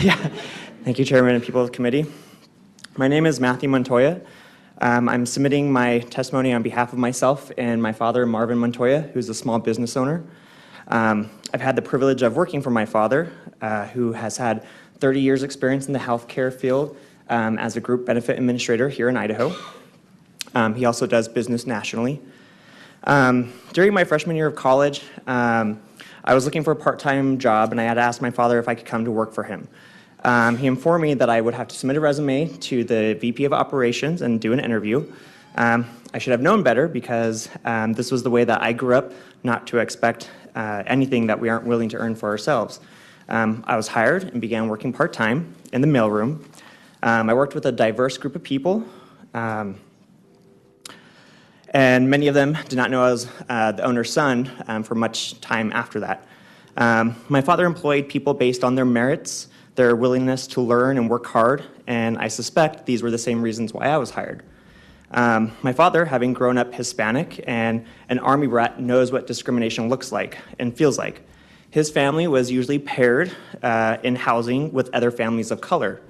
Yeah. Thank you, Chairman and people of the committee. My name is Mathew Montoya. I'm submitting my testimony on behalf of myself and my father, Marvin Montoya, who's a small business owner. I've had the privilege of working for my father, who has had 30 years experience in the healthcare field as a group benefit administrator here in Idaho. He also does business nationally. During my freshman year of college, I was looking for a part-time job, and I had asked my father if I could come to work for him. He informed me that I would have to submit a resume to the VP of Operations and do an interview. I should have known better because this was the way that I grew up, not to expect anything that we aren't willing to earn for ourselves. I was hired and began working part-time in the mailroom. I worked with a diverse group of people, and many of them did not know I was the owner's son for much time after that. My father employed people based on their merits, their willingness to learn and work hard, and I suspect these were the same reasons why I was hired. My father, having grown up Hispanic and an Army brat, knows what discrimination looks like and feels like. His family was usually paired in housing with other families of color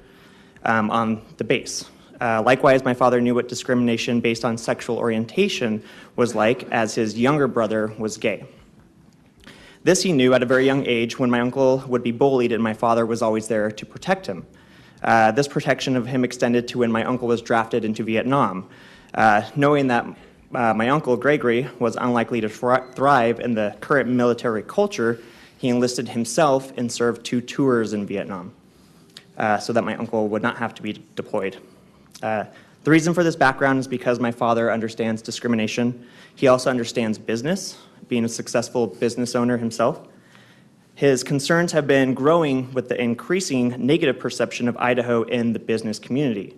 on the base. Likewise, my father knew what discrimination based on sexual orientation was like, as his younger brother was gay. This he knew at a very young age when my uncle would be bullied and my father was always there to protect him. This protection of him extended to when my uncle was drafted into Vietnam. Knowing that my uncle, Gregory, was unlikely to thrive in the current military culture, he enlisted himself and served 2 tours in Vietnam so that my uncle would not have to be deployed. The reason for this background is because my father understands discrimination. He also understands business, being a successful business owner himself. His concerns have been growing with the increasing negative perception of Idaho in the business community.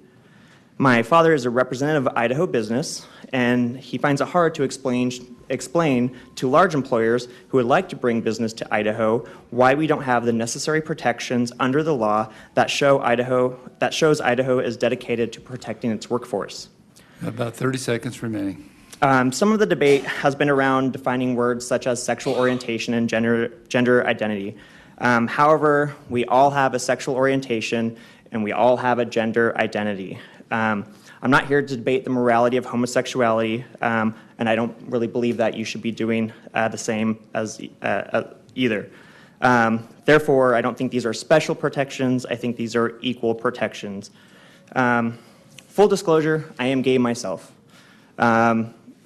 My father is a representative of Idaho business, and he finds it hard to explain to large employers who would like to bring business to Idaho why we don't have the necessary protections under the law that shows Idaho is dedicated to protecting its workforce. About 30 seconds remaining. Some of the debate has been around defining words such as sexual orientation and gender identity. However, we all have a sexual orientation and we all have a gender identity. I'm not here to debate the morality of homosexuality, and I don't really believe that you should be doing the same as either. Therefore, I don't think these are special protections. I think these are equal protections. Full disclosure, I am gay myself.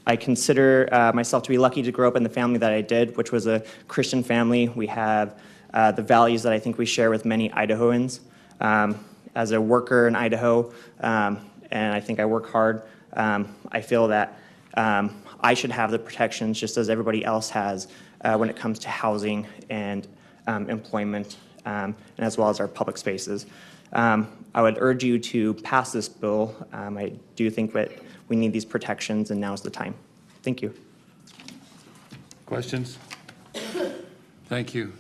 I consider myself to be lucky to grow up in the family that I did, which was a Christian family. We have the values that I think we share with many Idahoans. As a worker in Idaho, and I think I work hard, I feel that I should have the protections just as everybody else has when it comes to housing and employment, and as well as our public spaces. I would urge you to pass this bill. I do think that we need these protections, and now's the time. Thank you. Questions? Thank you.